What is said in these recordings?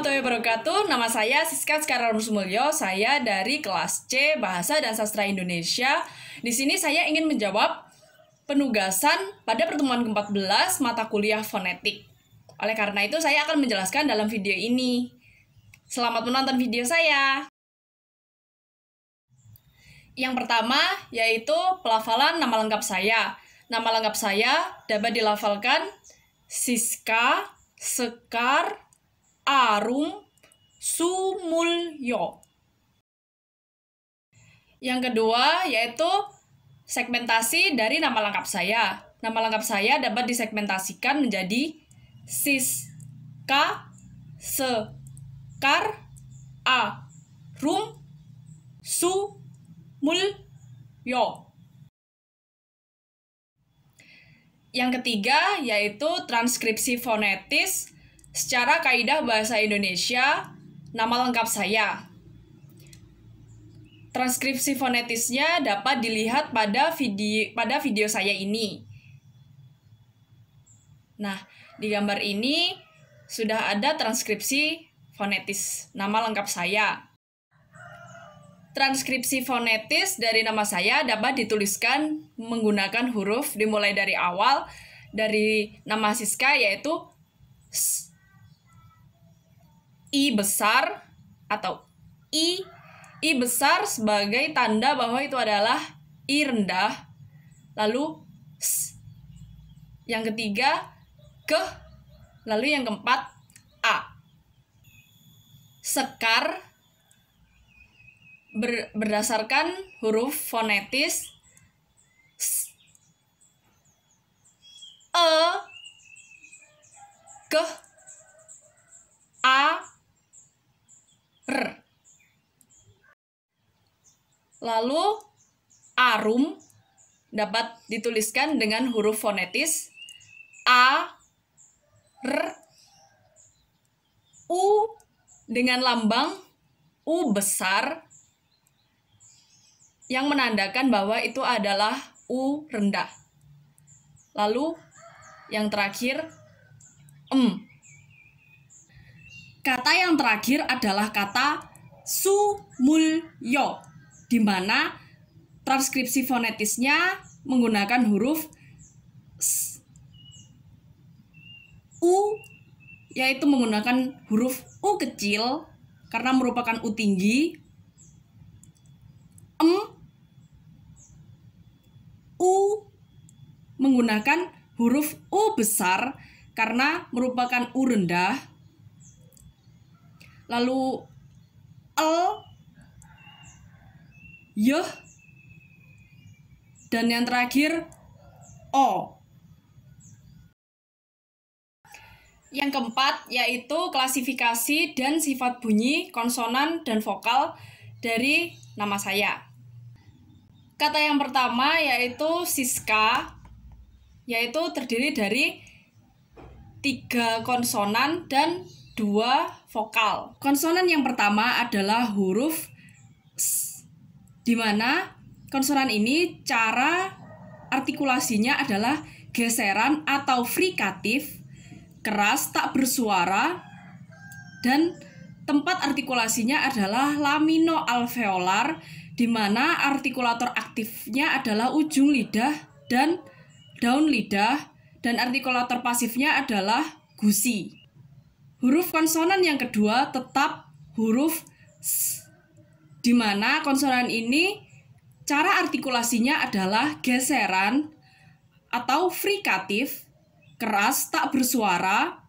warahmatullahi wabarakatuh. Nama saya Siska Sekarang Sumulyo. Saya dari kelas C Bahasa dan Sastra Indonesia. Di sini saya ingin menjawab penugasan pada pertemuan ke-14 mata kuliah fonetik. Oleh karena itu saya akan menjelaskan dalam video ini. Selamat menonton video saya. Yang pertama yaitu pelafalan nama lengkap saya. Nama lengkap saya dapat dilafalkan Siska Sekar Arum Sumulyo. Yang kedua yaitu segmentasi dari nama lengkap saya. Nama lengkap saya dapat disegmentasikan menjadi Siska Sekar Arum Sumulyo. Yang ketiga yaitu transkripsi fonetis secara kaidah bahasa Indonesia nama lengkap saya. Transkripsi fonetisnya dapat dilihat pada video saya ini. Nah, di gambar ini sudah ada transkripsi fonetis nama lengkap saya. Transkripsi fonetis dari nama saya dapat dituliskan menggunakan huruf dimulai dari awal dari nama Siska yaitu I besar atau I besar sebagai tanda bahwa itu adalah I rendah. Lalu S. Yang ketiga ke. Lalu yang keempat A. Sekar berdasarkan huruf fonetis S, E, ke, A, R. Lalu arum dapat dituliskan dengan huruf fonetis A, R, U dengan lambang U besar yang menandakan bahwa itu adalah U rendah. Lalu yang terakhir Kata yang terakhir adalah kata sumulyo, di mana transkripsi fonetisnya menggunakan huruf S, U, yaitu menggunakan huruf U kecil karena merupakan U tinggi, U menggunakan huruf U besar karena merupakan U rendah, lalu L, Y, dan yang terakhir O. Yang keempat yaitu klasifikasi dan sifat bunyi, konsonan, dan vokal dari nama saya. Kata yang pertama yaitu Siska, yaitu terdiri dari 3 konsonan dan 2 vokal. Konsonan yang pertama adalah huruf S, di mana konsonan ini cara artikulasinya adalah geseran atau frikatif, keras tak bersuara, dan tempat artikulasinya adalah laminoalveolar, di mana artikulator aktifnya adalah ujung lidah dan daun lidah, dan artikulator pasifnya adalah gusi. Huruf konsonan yang kedua tetap huruf S, di mana konsonan ini cara artikulasinya adalah geseran atau frikatif, keras tak bersuara,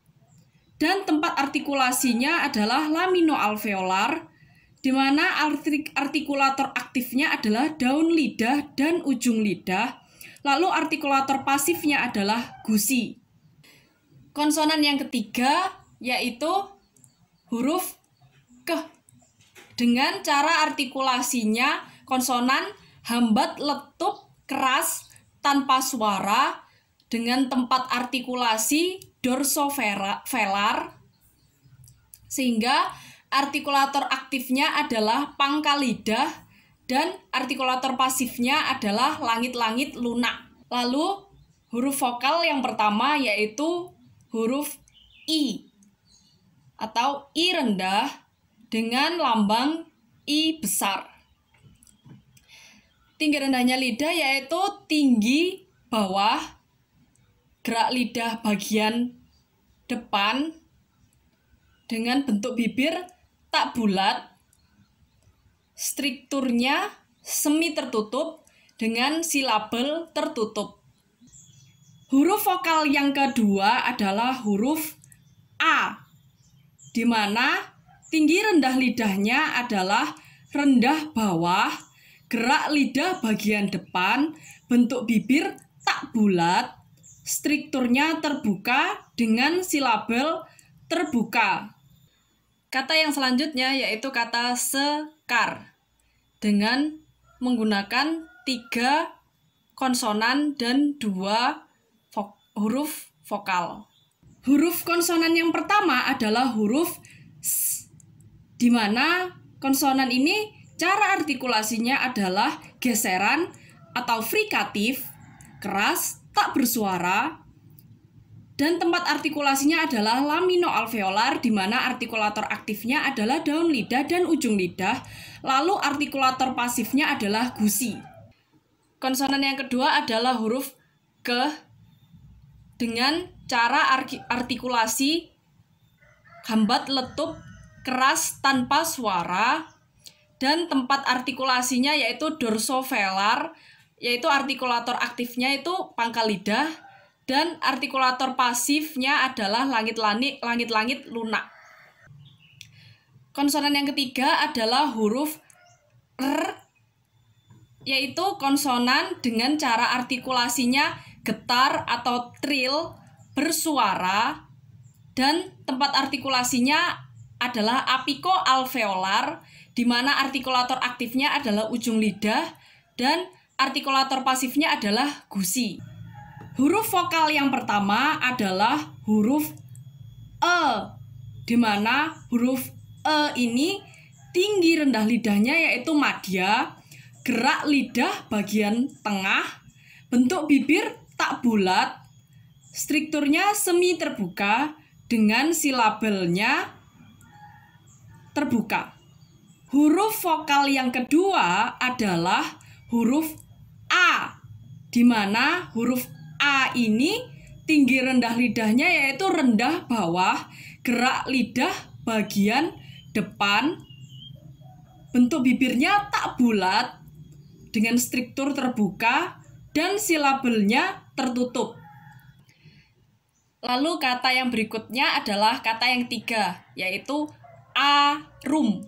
dan tempat artikulasinya adalah laminoalveolar, di mana artikulator aktifnya adalah daun lidah dan ujung lidah, lalu artikulator pasifnya adalah gusi. Konsonan yang ketiga yaitu huruf K, dengan cara artikulasinya konsonan hambat letup keras tanpa suara dengan tempat artikulasi dorsovelar, sehingga artikulator aktifnya adalah pangkal lidah dan artikulator pasifnya adalah langit-langit lunak. Lalu huruf vokal yang pertama yaitu huruf I, atau I rendah dengan lambang I besar. Tinggi rendahnya lidah yaitu tinggi bawah, gerak lidah bagian depan dengan bentuk bibir tak bulat, strukturnya semi tertutup dengan silabel tertutup. Huruf vokal yang kedua adalah huruf A, di mana tinggi rendah lidahnya adalah rendah bawah, gerak lidah bagian depan, bentuk bibir tak bulat, strukturnya terbuka dengan silabel terbuka. Kata yang selanjutnya yaitu kata sekar dengan menggunakan 3 konsonan dan 2 huruf vokal. Huruf konsonan yang pertama adalah huruf S, di mana konsonan ini cara artikulasinya adalah geseran atau frikatif, keras, tak bersuara, dan tempat artikulasinya adalah laminoalveolar, di mana artikulator aktifnya adalah daun lidah dan ujung lidah, lalu artikulator pasifnya adalah gusi. Konsonan yang kedua adalah huruf K dengan cara artikulasi hambat letup keras tanpa suara, dan tempat artikulasinya yaitu dorsovelar, yaitu artikulator aktifnya itu pangkal lidah, dan artikulator pasifnya adalah langit-langit lunak. Konsonan yang ketiga adalah huruf R, yaitu konsonan dengan cara artikulasinya getar atau trill bersuara, dan tempat artikulasinya adalah apikoalveolar, di mana artikulator aktifnya adalah ujung lidah dan artikulator pasifnya adalah gusi. Huruf vokal yang pertama adalah huruf E, di mana huruf E ini tinggi rendah lidahnya yaitu madya, gerak lidah bagian tengah, bentuk bibir tak bulat, strukturnya semi terbuka dengan silabelnya terbuka. Huruf vokal yang kedua adalah huruf A, di mana huruf A ini tinggi rendah lidahnya yaitu rendah bawah, gerak lidah bagian depan, bentuk bibirnya tak bulat dengan struktur terbuka dan silabelnya tertutup. Lalu kata yang berikutnya adalah kata yang ketiga, yaitu arum,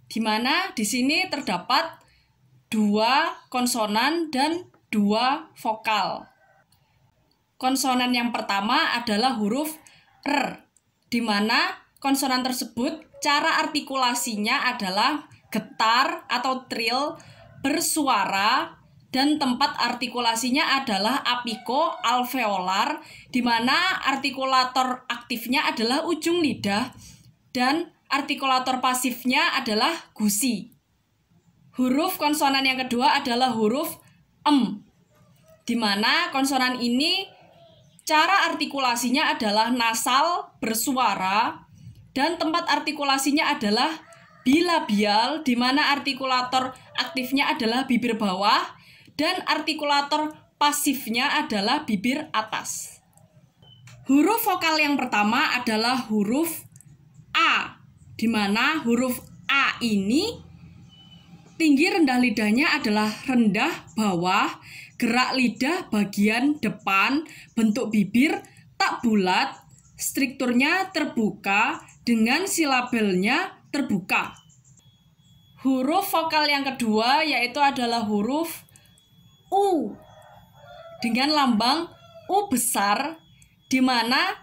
di mana di sini terdapat 2 konsonan dan 2 vokal. Konsonan yang pertama adalah huruf R, di mana konsonan tersebut cara artikulasinya adalah getar atau trill bersuara, dan tempat artikulasinya adalah apikoalveolar, di mana artikulator aktifnya adalah ujung lidah dan artikulator pasifnya adalah gusi. Huruf konsonan yang kedua adalah huruf M, di mana konsonan ini cara artikulasinya adalah nasal bersuara, dan tempat artikulasinya adalah bilabial, di mana artikulator aktifnya adalah bibir bawah dan artikulator pasifnya adalah bibir atas. Huruf vokal yang pertama adalah huruf A, di mana huruf A ini tinggi rendah lidahnya adalah rendah bawah, gerak lidah bagian depan, bentuk bibir tak bulat, strukturnya terbuka dengan silabelnya terbuka. Huruf vokal yang kedua yaitu adalah huruf U dengan lambang U besar, di mana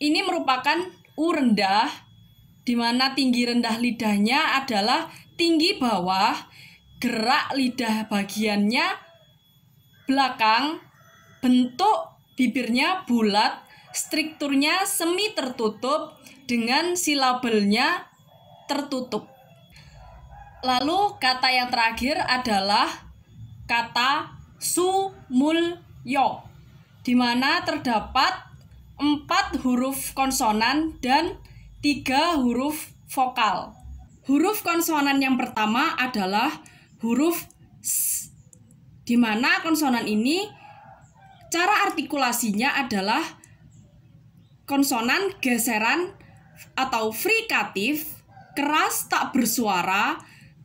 ini merupakan U rendah, di mana tinggi rendah lidahnya adalah tinggi bawah, gerak lidah bagiannya belakang, bentuk bibirnya bulat, strukturnya semi tertutup dengan silabelnya tertutup. Lalu kata yang terakhir adalah kata sumulyo, di mana terdapat 4 huruf konsonan dan 3 huruf vokal. Huruf konsonan yang pertama adalah huruf S, di mana konsonan ini cara artikulasinya adalah konsonan geseran atau frikatif, keras tak bersuara.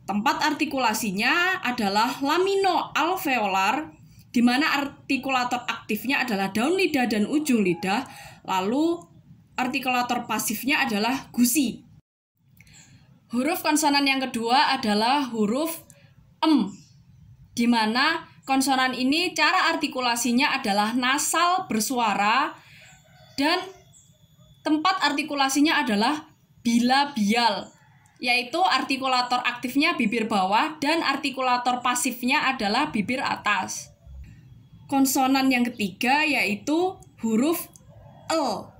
Tempat artikulasinya adalah laminoalveolar, di mana artikulator aktifnya adalah daun lidah dan ujung lidah, lalu artikulator pasifnya adalah gusi. Huruf konsonan yang kedua adalah huruf em, di mana konsonan ini cara artikulasinya adalah nasal bersuara dan tempat artikulasinya adalah bilabial, yaitu artikulator aktifnya bibir bawah dan artikulator pasifnya adalah bibir atas. Konsonan yang ketiga yaitu huruf L,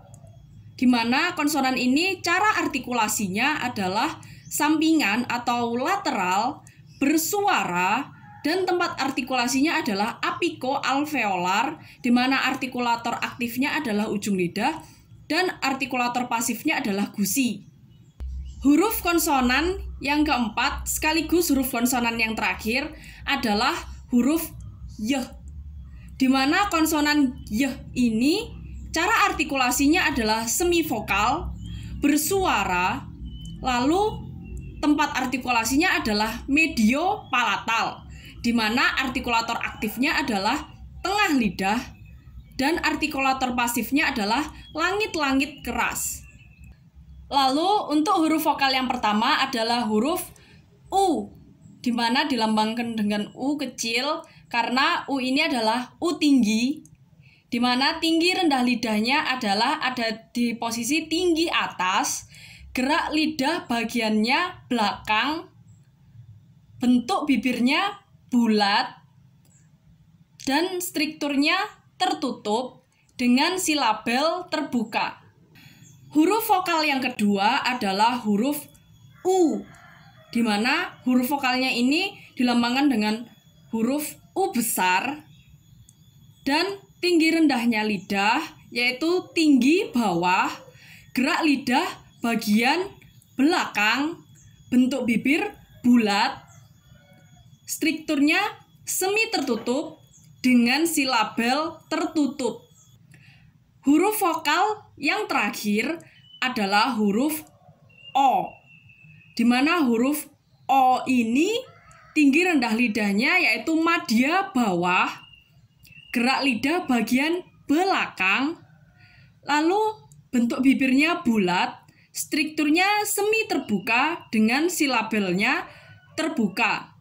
di mana konsonan ini cara artikulasinya adalah sampingan atau lateral, bersuara, dan tempat artikulasinya adalah apikoalveolar, di mana artikulator aktifnya adalah ujung lidah dan artikulator pasifnya adalah gusi. Huruf konsonan yang keempat sekaligus huruf konsonan yang terakhir adalah huruf Y, di mana konsonan Y ini cara artikulasinya adalah semivokal, bersuara, lalu tempat artikulasinya adalah mediopalatal, di mana artikulator aktifnya adalah tengah lidah dan artikulator pasifnya adalah langit-langit keras. Lalu untuk huruf vokal yang pertama adalah huruf U, di mana dilambangkan dengan U kecil karena U ini adalah U tinggi, di mana tinggi rendah lidahnya adalah ada di posisi tinggi atas, gerak lidah bagiannya belakang, bentuk bibirnya bulat, dan strukturnya tertutup dengan silabel terbuka. Huruf vokal yang kedua adalah huruf U, di mana huruf vokalnya ini dilambangkan dengan huruf U besar dan tinggi rendahnya lidah yaitu tinggi bawah, gerak lidah bagian belakang, bentuk bibir bulat, strukturnya semi tertutup dengan silabel tertutup. Huruf vokal yang terakhir adalah huruf O, di mana huruf O ini tinggi rendah lidahnya yaitu madya bawah, gerak lidah bagian belakang, lalu bentuk bibirnya bulat, strukturnya semi terbuka dengan silabelnya terbuka.